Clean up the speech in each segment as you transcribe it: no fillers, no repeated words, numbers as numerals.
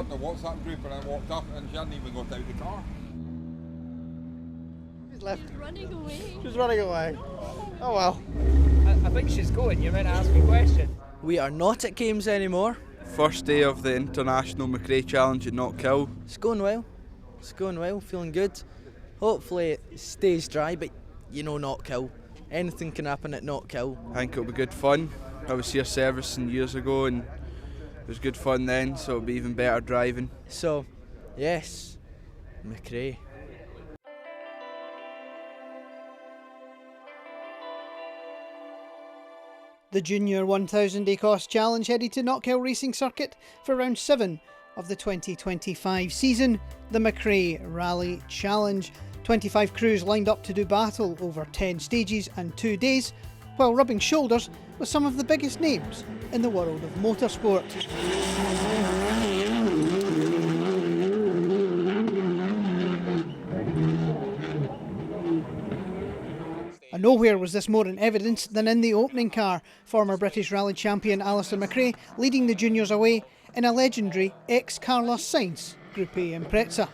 got in the WhatsApp group and I walked up and she hadn't even got out of the car. She's left. She's running away. She's running away. Oh well. I think she's going. You're meant to ask me a question. We are not at games anymore. First day of the International McRae Challenge at Knockhill. It's going well. It's going well. Feeling good. Hopefully it stays dry, but you know Knockhill. Anything can happen at Knockhill. I think it'll be good fun. I was here servicing years ago and it was good fun then, so it'll be even better driving. So, yes, McRae. The Junior 1000 Ecosse Challenge headed to Knockhill Racing Circuit for round 7 of the 2025 season, the McRae Rally Challenge. 25 crews lined up to do battle over 10 stages and 2 days, while rubbing shoulders with some of the biggest names in the world of motorsport. And nowhere was this more in evidence than in the opening car, former British Rally champion Alistair McRae leading the juniors away in a legendary ex-Carlos Sainz Group A Impreza.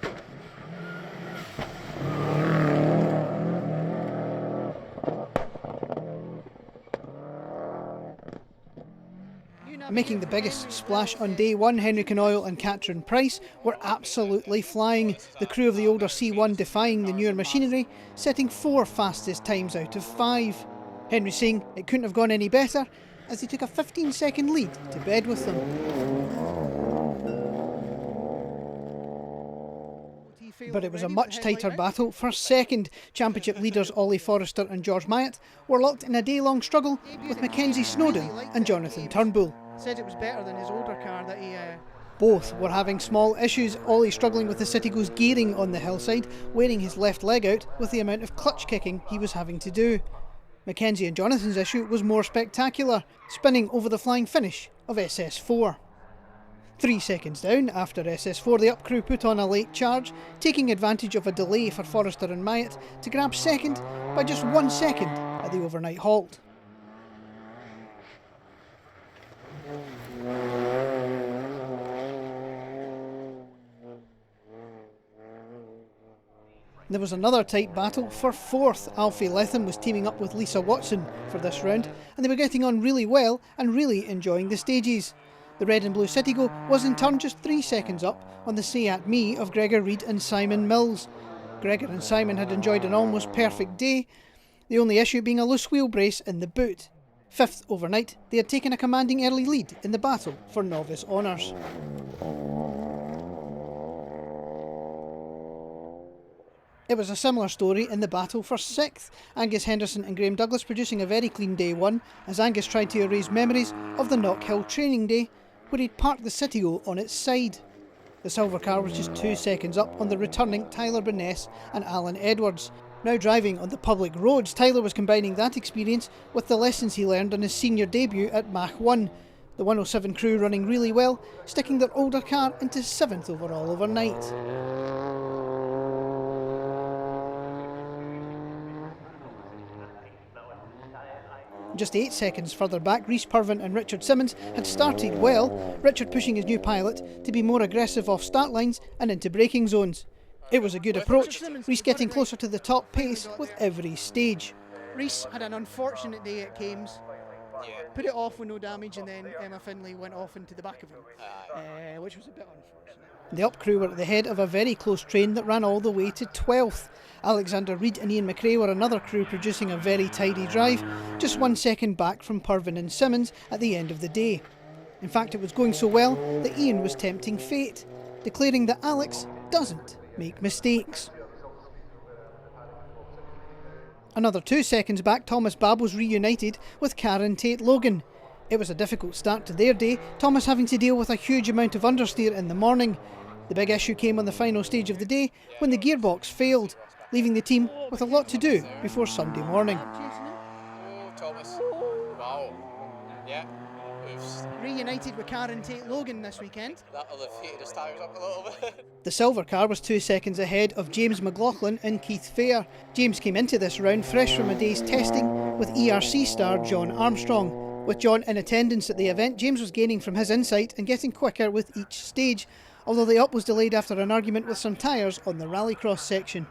Making the biggest splash on day one, Henry Canoyle and Katrin Price were absolutely flying. The crew of the older C1 defying the newer machinery, setting 4 fastest times out of 5. Henry saying it couldn't have gone any better as he took a 15-second lead to bed with them. But it was a much tighter battle. For second, championship leaders Ollie Forrester and George Myatt were locked in a day-long struggle with Mackenzie Snowden and Jonathan Turnbull. Said it was better than his older car that he... Both were having small issues, Ollie struggling with the Citigo's gearing on the hillside, wearing his left leg out with the amount of clutch kicking he was having to do. Mackenzie and Jonathan's issue was more spectacular, spinning over the flying finish of SS4. 3 seconds down after SS4, the up crew put on a late charge, taking advantage of a delay for Forrester and Myatt to grab second by just 1 second at the overnight halt. There was another tight battle for fourth. Alfie Lethem was teaming up with Lisa Watson for this round, and they were getting on really well and really enjoying the stages. The red and blue Citigo was in turn just 3 seconds up on the Seat Me of Gregor Reid and Simon Mills. Gregor and Simon had enjoyed an almost perfect day, the only issue being a loose wheel brace in the boot. Fifth overnight, they had taken a commanding early lead in the battle for novice honours. It was a similar story in the battle for sixth. Angus Henderson and Graham Douglas producing a very clean day one as Angus tried to erase memories of the Knockhill training day where he'd parked the Citigo on its side. The silver car was just 2 seconds up on the returning Tyler Burness and Alan Edwards. Now driving on the public roads, Tyler was combining that experience with the lessons he learned on his senior debut at Mach 1. The 107 crew running really well, sticking their older car into 7th overall overnight. Just 8 seconds further back, Rhys Purvin and Richard Simmons had started well, Richard pushing his new pilot to be more aggressive off start lines and into braking zones. It was a good approach, Rhys getting closer to the top pace with every stage. Rhys had an unfortunate day at Kames, put it off with no damage, and then Emma Finlay went off into the back of him, which was a bit unfortunate. The up crew were at the head of a very close train that ran all the way to 12th. Alexander Reid and Ian McRae were another crew producing a very tidy drive, just 1 second back from Purvin and Simmons at the end of the day. In fact, it was going so well that Ian was tempting fate, declaring that Alex doesn't make mistakes. Another 2 seconds back, Thomas Babb was reunited with Karen Tate Logan. It was a difficult start to their day, Thomas having to deal with a huge amount of understeer in the morning. The big issue came on the final stage of the day when the gearbox failed, leaving the team with a lot to do before Sunday morning. Oh, Thomas. Wow. Yeah. Reunited with Karen Tate Logan this weekend. That'll have heated his tyres up a little bit. The silver car was 2 seconds ahead of James McLaughlin and Keith Fair. James came into this round fresh from a day's testing with ERC star John Armstrong. With John in attendance at the event, James was gaining from his insight and getting quicker with each stage, although the up was delayed after an argument with some tyres on the rallycross section.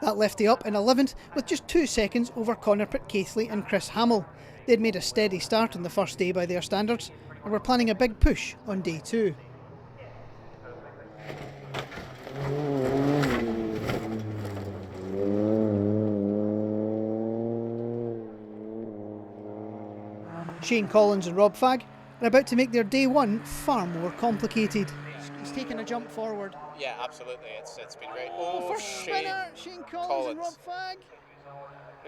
That left the up in 11th with just 2 seconds over Connor Pitcaithley and Chris Hamill. They'd made a steady start on the first day by their standards and were planning a big push on day 2. Shane Collins and Rob Fagg are about to make their day 1 far more complicated. He's taken a jump forward. Yeah, absolutely. It's been great. First spinner, Shane Collins and Rob Fagg.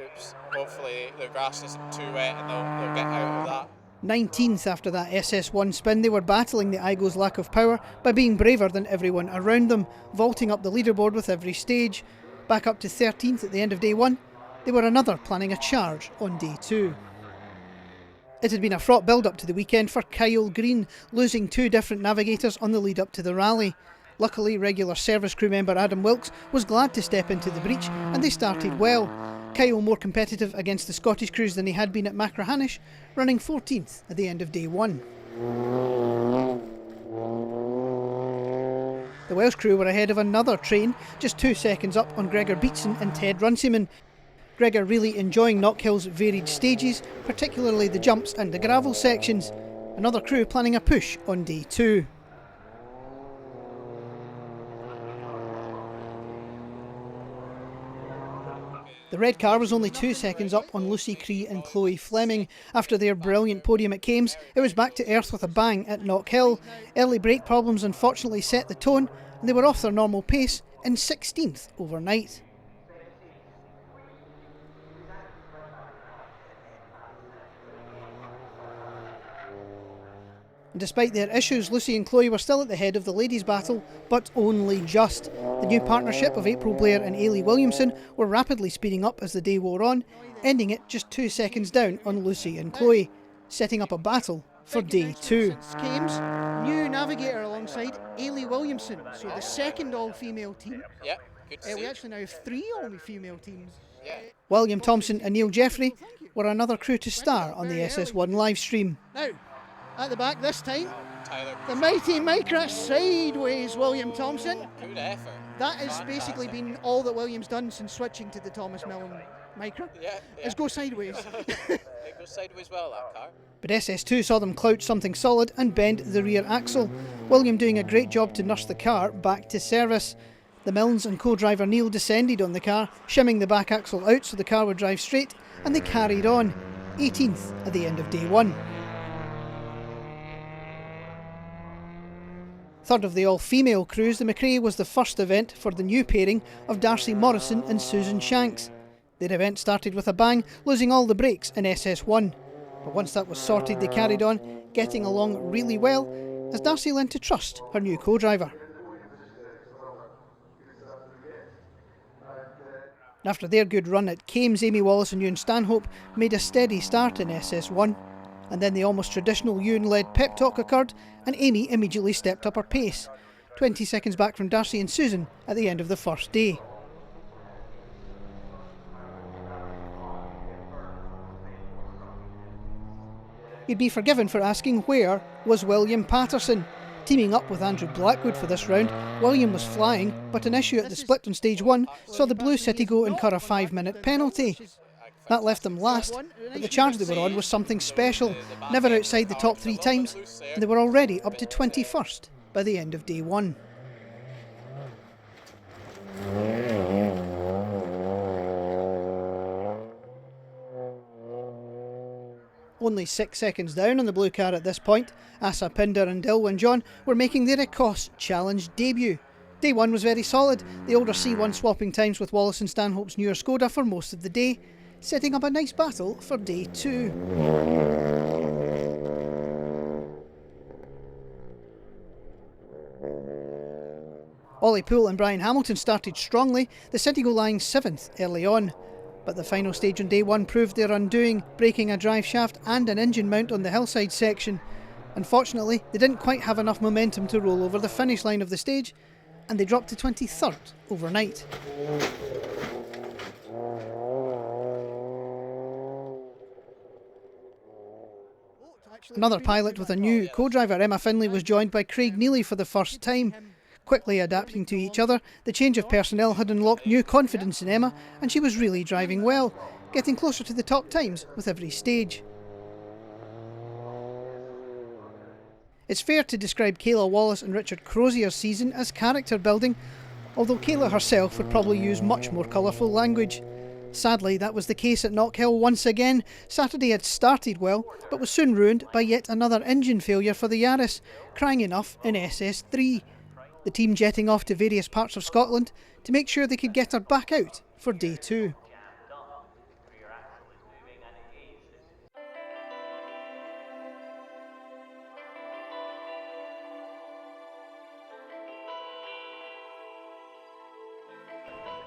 Oops. Hopefully the grass isn't too wet and they'll get out of that. 19th after that SS1 spin, they were battling the Igo's lack of power by being braver than everyone around them, vaulting up the leaderboard with every stage. Back up to 13th at the end of day 1, they were another planning a charge on day 2. It had been a fraught build-up to the weekend for Kyle Green, losing 2 different navigators on the lead-up to the rally. Luckily, regular service crew member Adam Wilkes was glad to step into the breach, and they started well. Kyle more competitive against the Scottish crews than he had been at McRae, running 14th at the end of day 1. The Welsh crew were ahead of another train, just 2 seconds up on Gregor Beatson and Ted Runciman. Gregor really enjoying Knockhill's varied stages, particularly the jumps and the gravel sections. Another crew planning a push on day 2. The red car was only 2 seconds up on Lucy Cree and Chloe Fleming. After their brilliant podium at Kames, it was back to earth with a bang at Knockhill. Early brake problems unfortunately set the tone, and they were off their normal pace in 16th overnight. Despite their issues, Lucy and Chloe were still at the head of the ladies' battle, but only just. The new partnership of April Blair and Ailey Williamson were rapidly speeding up as the day wore on, ending it just 2 seconds down on Lucy and Chloe, setting up a battle for day 2. Kames, new navigator alongside Ailey Williamson, so the second all-female team. Yeah, good to see. We actually now have 3 all-female teams. Yeah. William Thompson and Neil Jeffrey were another crew to star on the SS1 live stream. Now, at the back this time, Tyler. the mighty McRae sideways William Thompson. Good effort. That has basically been all that William's done since switching to the Thomas Milne McRae. Yeah. Is go sideways. It goes sideways well, that car. But SS2 saw them clouch something solid and bend the rear axle. William doing a great job to nurse the car back to service. The Milnes and co-driver Neil descended on the car, shimming the back axle out so the car would drive straight, and they carried on, 18th at the end of day 1. Third of the all-female crews, the McRae was the first event for the new pairing of Darcy Morrison and Susan Shanks. Their event started with a bang, losing all the brakes in SS1. But once that was sorted, they carried on, getting along really well, as Darcy learned to trust her new co-driver. After their good run at Kames, Amy Wallace and Ewan Stanhope made a steady start in SS1. And then the almost traditional Ewan-led pep talk occurred, and Amy immediately stepped up her pace, 20 seconds back from Darcy and Susan at the end of the first day. You'd be forgiven for asking where was William Patterson. Teaming up with Andrew Blackwood for this round, William was flying, but an issue at the split on stage 1 saw the Blue City go incur a 5-minute penalty. That left them last, but the charge they were on was something special, never outside the top 3 times, and they were already up to 21st by the end of day 1. Only 6 seconds down on the blue car at this point, Asa Pinder and Dilwyn John were making their Ecosse Challenge debut. Day 1 was very solid, the older C1 swapping times with Wallace and Stanhope's newer Skoda for most of the day, setting up a nice battle for day 2. Ollie Poole and Brian Hamilton started strongly, the City go lying 7th early on. But the final stage on day 1 proved their undoing, breaking a drive shaft and an engine mount on the hillside section. Unfortunately, they didn't quite have enough momentum to roll over the finish line of the stage, and they dropped to 23rd overnight. Another pilot with a new co-driver, Emma Finlay, was joined by Craig Neely for the first time. Quickly adapting to each other, the change of personnel had unlocked new confidence in Emma, and she was really driving well, getting closer to the top times with every stage. It's fair to describe Kayla Wallace and Richard Crozier's season as character building, although Kayla herself would probably use much more colourful language. Sadly, that was the case at Knockhill once again. Saturday had started well, but was soon ruined by yet another engine failure for the Yaris, crying enough in SS3. The team jetting off to various parts of Scotland to make sure they could get her back out for day 2.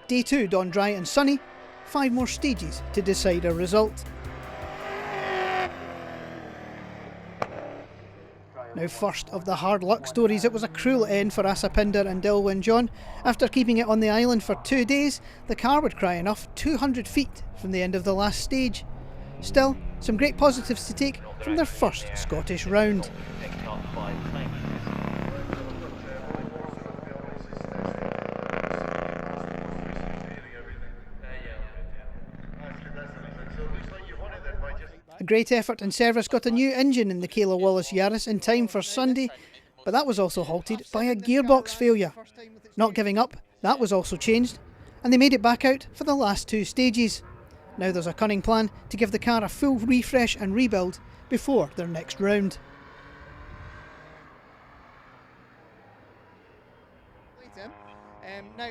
Day 2 dawned dry and sunny, 5 more stages to decide a result. Now, first of the hard luck stories, it was a cruel end for Asapinder and Dilwyn John. After keeping it on the island for 2 days, the car would cry enough 200 feet from the end of the last stage. Still, some great positives to take from their first Scottish round. A great effort and service got a new engine in the Kayla Wallace Yaris in time for Sunday, but that was also halted by a gearbox failure. Not giving up, that was also changed, and they made it back out for the last 2 stages. Now there's a cunning plan to give the car a full refresh and rebuild before their next round. Now,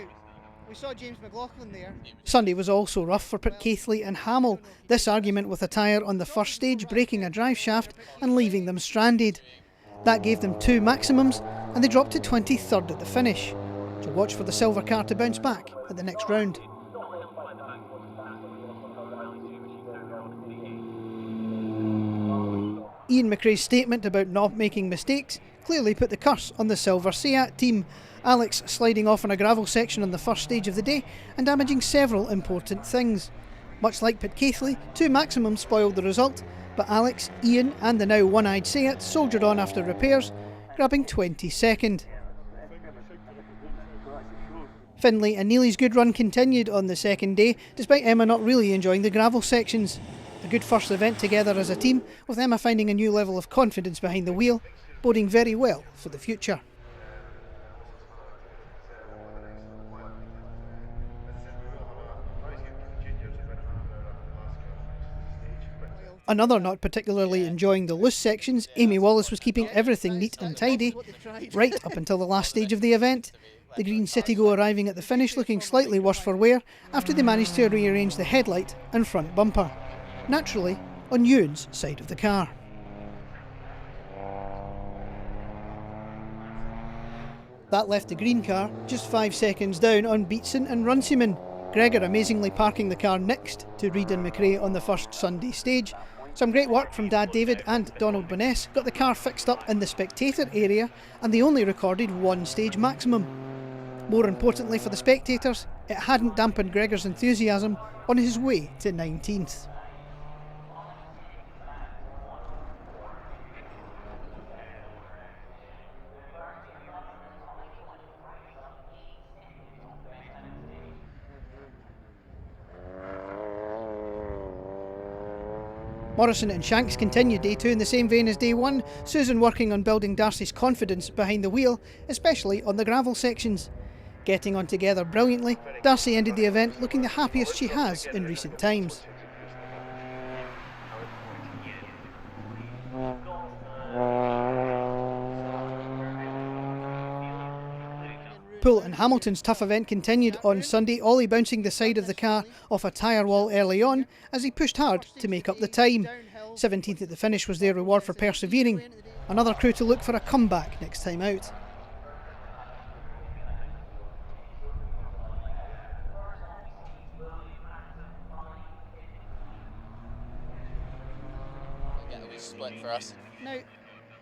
we saw James McLaughlin there. Sunday was also rough for Pitcaithley and Hamill, this argument with a tyre on the first stage breaking a drive shaft and leaving them stranded. That gave them 2 maximums and they dropped to 23rd at the finish. So watch for the silver car to bounce back at the next round. Ian McRae's statement about not making mistakes clearly put the curse on the silver Seat team. Alex sliding off on a gravel section on the first stage of the day and damaging several important things. Much like Pitcaithley, 2 maximums spoiled the result, but Alex, Ian and the now one-eyed Seat soldiered on after repairs, grabbing 22nd. Finlay and Neely's good run continued on the second day, despite Emma not really enjoying the gravel sections. A good first event together as a team, with Emma finding a new level of confidence behind the wheel, boding very well for the future. Another not particularly enjoying the loose sections, Amy Wallace was keeping everything neat and tidy, right up until the last stage of the event. The Green Citigo arriving at the finish looking slightly worse for wear after they managed to rearrange the headlight and front bumper. Naturally, on Ewan's side of the car. That left the green car just 5 seconds down on Beatson and Runciman. Gregor amazingly parking the car next to Reid and McRae on the first Sunday stage. Some great work from Dad David and Donald Boness got the car fixed up in the spectator area, and they only recorded 1 stage maximum. More importantly for the spectators, it hadn't dampened Gregor's enthusiasm on his way to 19th. Morrison and Shanks continued day 2 in the same vein as day 1, Susan working on building Darcy's confidence behind the wheel, especially on the gravel sections. Getting on together brilliantly, Darcy ended the event looking the happiest she has in recent times. Poole and Hamilton's tough event continued on Sunday, Ollie bouncing the side of the car off a tyre wall early on as he pushed hard to make up the time. 17th at the finish was their reward for persevering. Another crew to look for a comeback next time out. Get a loose split for us. Now,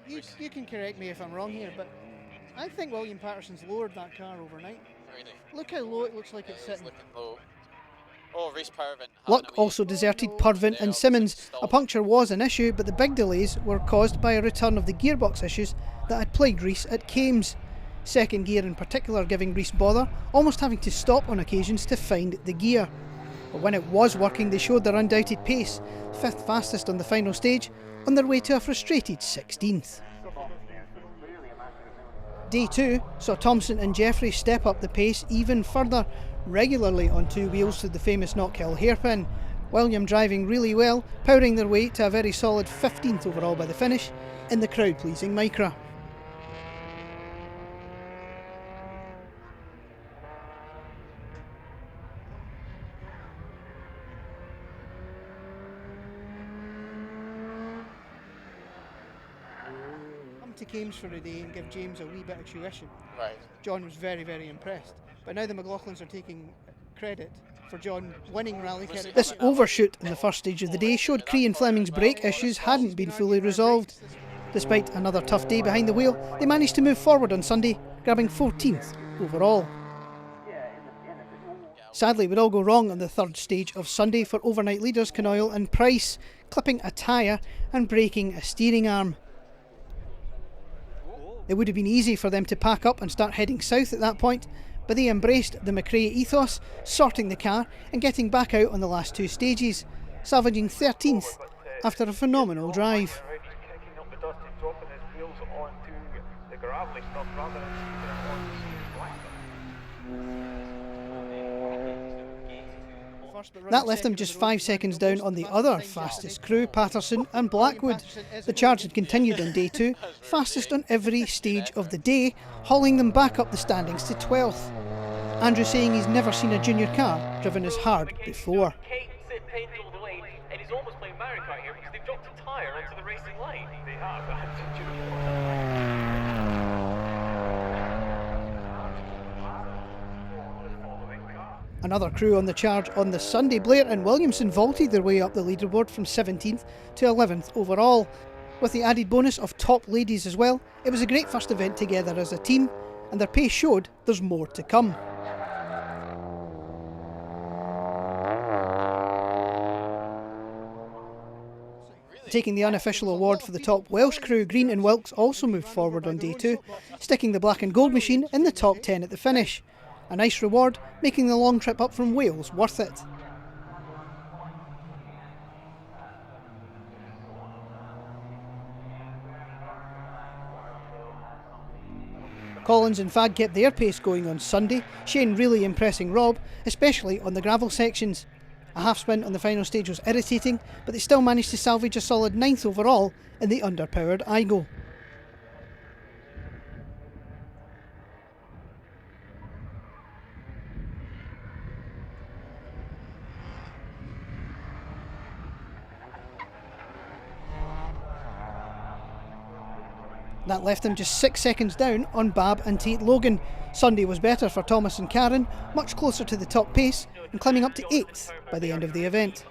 you can correct me if I'm wrong here, but I think William Patterson's lowered that car overnight. Really? Look how low it looks like it's It's sitting. looking low. Oh, Reece Purvin. Luck also deserted Purvin and Simmons. A puncture was an issue, but the big delays were caused by a return of the gearbox issues that had plagued Reece at Kames. Second gear in particular giving Reece bother, almost having to stop on occasions to find the gear. But when it was working, they showed their undoubted pace, 5th fastest on the final stage, on their way to a frustrated 16th. Day 2 saw Thompson and Jeffrey step up the pace even further, regularly on two wheels through the famous Knockhill hairpin. William driving really well, powering their way to a very solid 15th overall by the finish in the crowd-pleasing Micra. To Kames for a day and give James a wee bit of tuition. Right. John was very, very impressed. But now the McLaughlins are taking credit for John winning rally. This overshoot in the first stage of the day showed Cree and Fleming's brake issues hadn't been fully resolved. Despite another tough day behind the wheel, they managed to move forward on Sunday, grabbing 14th overall. Sadly, it would all go wrong on the third stage of Sunday for overnight leaders Canoyle and Price, clipping a tyre and breaking a steering arm. It would have been easy for them to pack up and start heading south at that point, but they embraced the McRae ethos, sorting the car and getting back out on the last two stages, salvaging 13th after a phenomenal drive. That left them just 5 seconds down on the other fastest crew, Patterson and Blackwood. The charge had continued on day 2, fastest on every stage of the day, hauling them back up the standings to 12th. Andrew saying he's never seen a junior car driven as hard before. And he's almost playing Mario Kart here because they've dropped a tyre onto the racing line. They have. Another crew on the charge on the Sunday, Blair and Williamson vaulted their way up the leaderboard from 17th to 11th overall. With the added bonus of top ladies as well, it was a great first event together as a team, and their pace showed there's more to come. Taking the unofficial award for the top Welsh crew, Green and Wilkes also moved forward on day 2, sticking the black and gold machine in the top 10 at the finish. A nice reward, making the long trip up from Wales worth it. Collins and Fagg kept their pace going on Sunday, Shane really impressing Rob, especially on the gravel sections. A half spin on the final stage was irritating, but they still managed to salvage a solid 9th overall in the underpowered Igo. That left them just 6 seconds down on Bab and Tate Logan. Sunday was better for Thomas and Karen, much closer to the top pace and climbing up to 8th by the end of the event.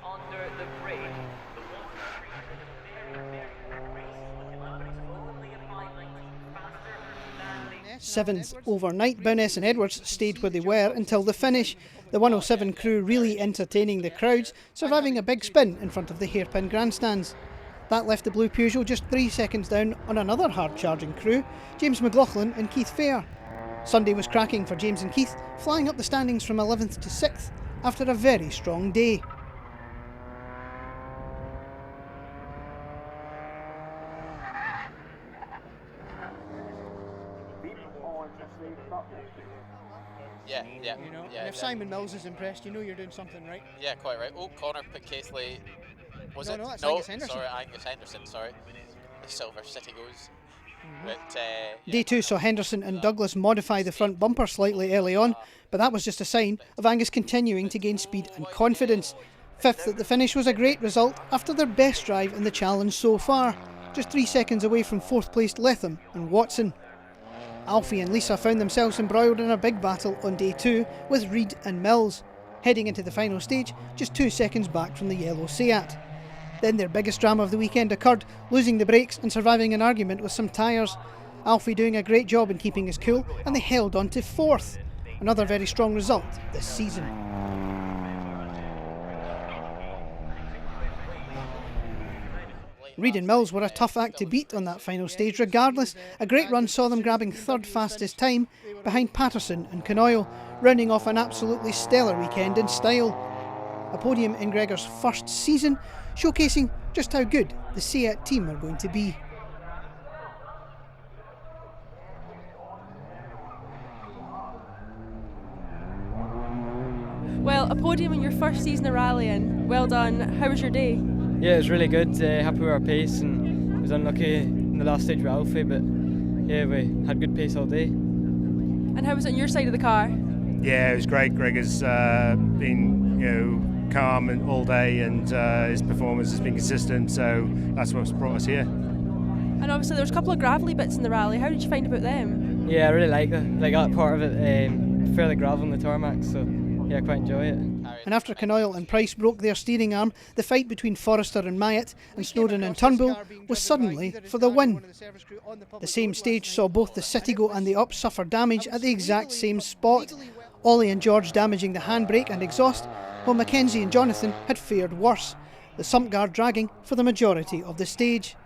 7th overnight, Bowness and Edwards stayed where they were until the finish. The 107 crew really entertaining the crowds, surviving a big spin in front of the hairpin grandstands. That left the blue Peugeot just 3 seconds down on another hard-charging crew, James McLaughlin and Keith Fair. Sunday was cracking for James and Keith, flying up the standings from 11th to 6th after a very strong day. Yeah. You know, yeah, and if Simon Mills is impressed, you know you're doing something right. Yeah, quite right. Oh, Connor Casely. Was it? That's no, Angus Henderson. sorry, Angus Henderson, sorry. The Silver City goes. But, Day 2 saw Henderson and Douglas modify the front bumper slightly early on, but that was just a sign of Angus continuing to gain speed and confidence. 5th at the finish was a great result after their best drive in the challenge so far, just 3 seconds away from 4th placed Letham and Watson. Alfie and Lisa found themselves embroiled in a big battle on day 2 with Reid and Mills, heading into the final stage just 2 seconds back from the yellow Seat. Then their biggest drama of the weekend occurred, losing the brakes and surviving an argument with some tyres. Alfie doing a great job in keeping his cool, and they held on to 4th. Another very strong result this season. Reid and Mills were a tough act to beat on that final stage regardless. A great run saw them grabbing third fastest time behind Patterson and Knoyle, rounding off an absolutely stellar weekend in style. A podium in Gregor's first season, showcasing just how good the SEAT team are going to be. Well, a podium in your first season of rallying. Well done. How was your day? Yeah, it was really good. Happy with our pace, and I was unlucky in the last stage with Alfie, but yeah, we had good pace all day. And how was it on your side of the car? Yeah, it was great. Greg has been, calm and all day, and his performance has been consistent. So that's what's brought us here. And obviously, there was a couple of gravelly bits in the rally. How did you find about them? Yeah, I really like that part of it. Fairly gravel on the tarmac, so yeah, I quite enjoy it. And after Knoyle and Price broke their steering arm, the fight between Forrester and Myatt and Snowden and Turnbull was suddenly for the win. The same stage saw both the Citigo and the Up suffer damage at the exact same spot. Ollie and George damaging the handbrake and exhaust, while Mackenzie and Jonathan had fared worse, the sump guard dragging for the majority of the stage.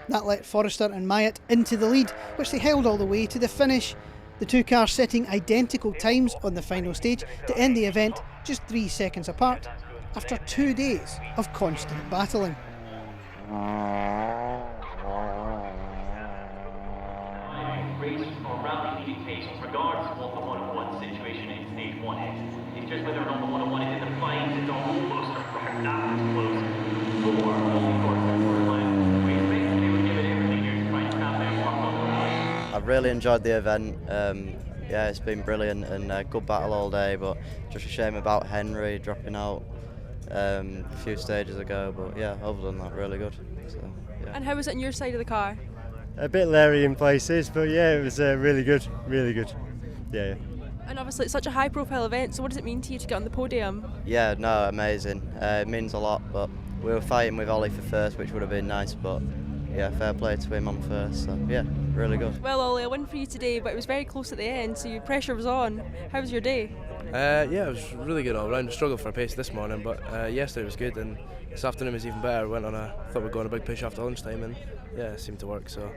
That let Forrester and Myatt into the lead, which they held all the way to the finish. The two cars setting identical times on the final stage to end the event just 3 seconds apart after 2 days of constant battling. Race or rally leading pace regards what the one-on-one situation in stage 1 is. It's just whether or not the one-on-one is in the fight, it's almost around that close. For only course for time. We expect they would give it everything here to try and snap their work on the line. I've really enjoyed the event. Yeah, it's been brilliant and a good battle all day, but just a shame about Henry dropping out a few stages ago. But yeah, other than that, really good. So, yeah. And how was it on your side of the car? A bit leery in places, but yeah, it was really good, really good. Yeah. And obviously, it's such a high-profile event. So, what does it mean to you to get on the podium? Yeah, no, amazing. It means a lot, but we were fighting with Ollie for first, which would have been nice, but yeah, fair play to him on first. So yeah, really good. Well, Ollie, a win for you today, but it was very close at the end, so your pressure was on. How was your day? Yeah, it was really good all round. Struggled for pace this morning, but yesterday was good, and this afternoon was even better. Thought we'd go on a big push after lunchtime, and yeah, it seemed to work. So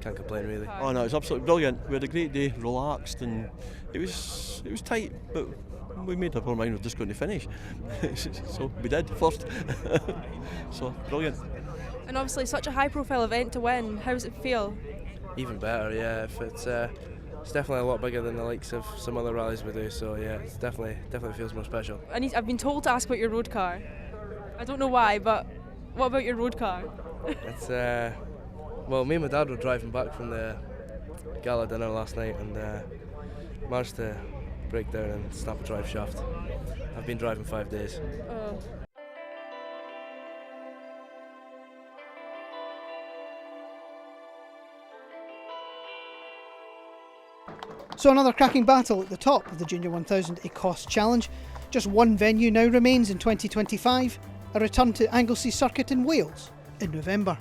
can't complain really. Oh no, it was absolutely brilliant. We had a great day, relaxed, and it was tight, but we made up our mind we're just going to finish. So we did first. So brilliant. And obviously, such a high-profile event to win. How does it feel? Even better, yeah. If it's definitely a lot bigger than the likes of some other rallies we do. So yeah, it's definitely feels more special. I've been told to ask about your road car. I don't know why, but what about your road car? It's well, me and my dad were driving back from the gala dinner last night and managed to break down and snap a drive shaft. I've been driving 5 days. Oh. So another cracking battle at the top of the Junior 1000 Ecosse Challenge. Just one venue now remains in 2025, a return to Anglesey Circuit in Wales in November.